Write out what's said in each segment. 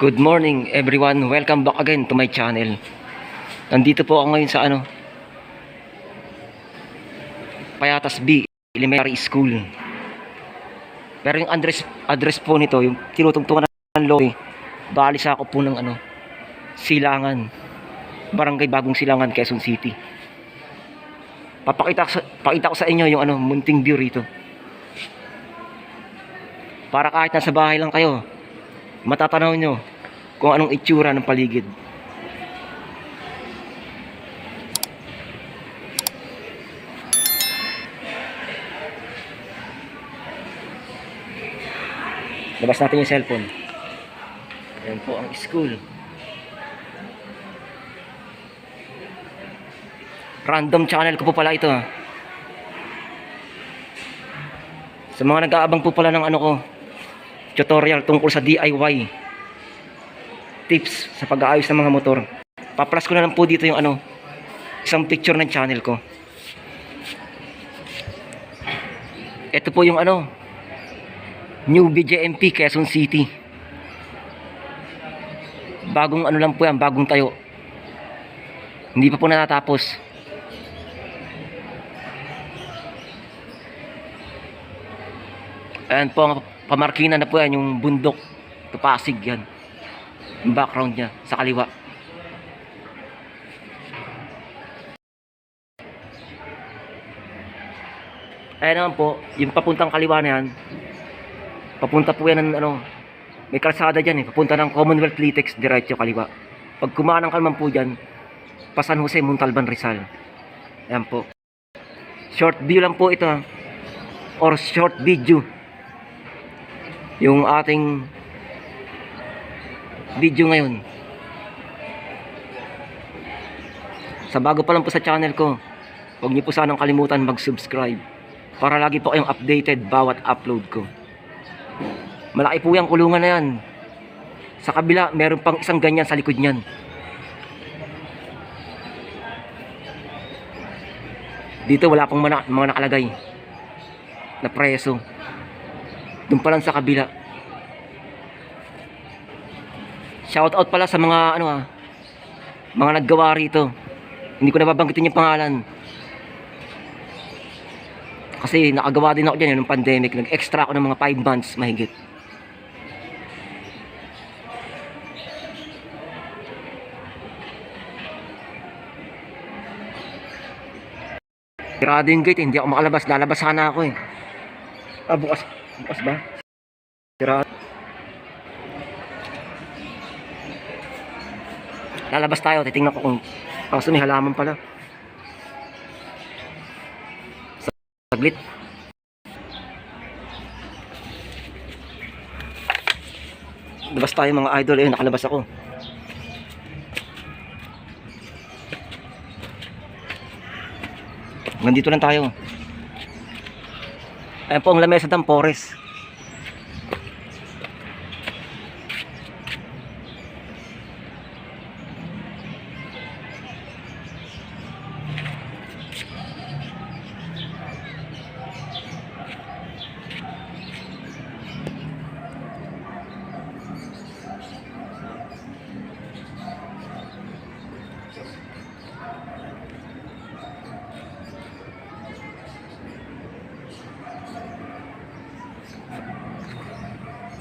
Good morning everyone, welcome back again to my channel. Nandito po ako ngayon sa Payatas B Elementary School. Pero yung address po nito, yung tinutungtungan ng lobby, bali sa ako po ng Silangan, Barangay Bagong Silangan, Quezon City. Pakita ko sa inyo yung munting view rito. Para kahit nasa bahay lang kayo, matatanaw nyo kung anong itsura ng paligid. Labas natin yung cellphone. Ayan po ang school. Random channel ko po pala ito. Sa mga nag-aabang po pala ng tutorial tungkol sa DIY tips sa pag-aayos ng mga motor, pa-plus ko na lang po dito yung isang picture ng channel ko. Ito po yung New BJMP Quezon City. Bagong lang po yan, bagong tayo. Hindi pa po natatapos. Ayan po ang pamarkina na po yan, yung bundok, Pasig yan. Yung background niya sa kaliwa. Ayan naman po, yung papuntang kaliwa na yan, papunta po yan ng may kalsada dyan papunta ng Commonwealth Litex, diretso kaliwa. Pag kumanang ka naman po dyan, pa San Jose, Montalban, Rizal. Ayan po. Short view lang po ito or short video. Yung ating video ngayon. Sa bago pa lang po sa channel ko, huwag niyo po sanang kalimutan mag-subscribe para lagi po kayong updated bawat upload ko. Malaki po yung kulungan na yan. Sa kabila, meron pang isang ganyan sa likod niyan. Dito wala pang mga nakalagay na preso. Doon pa lang sa kabila. Shout out pala sa mga mga naggawa rito. Hindi ko nababanggitin yung pangalan. Kasi nakagawa din ako dyan ng pandemic. Nag-extra ako ng mga 5 months mahigit. Sirado yung gate, hindi ako makalabas. Lalabas sana ako bukas ba? Sirado. Lalabas tayo, titingnan ko kung may halaman pala. Saglit. Labas tayo mga idol, nakalabas ako. Nandito lang tayo. Ayan po ang lamesa ng Forest.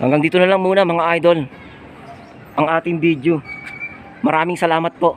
Hanggang dito na lang muna mga idol ang ating video. Maraming salamat po.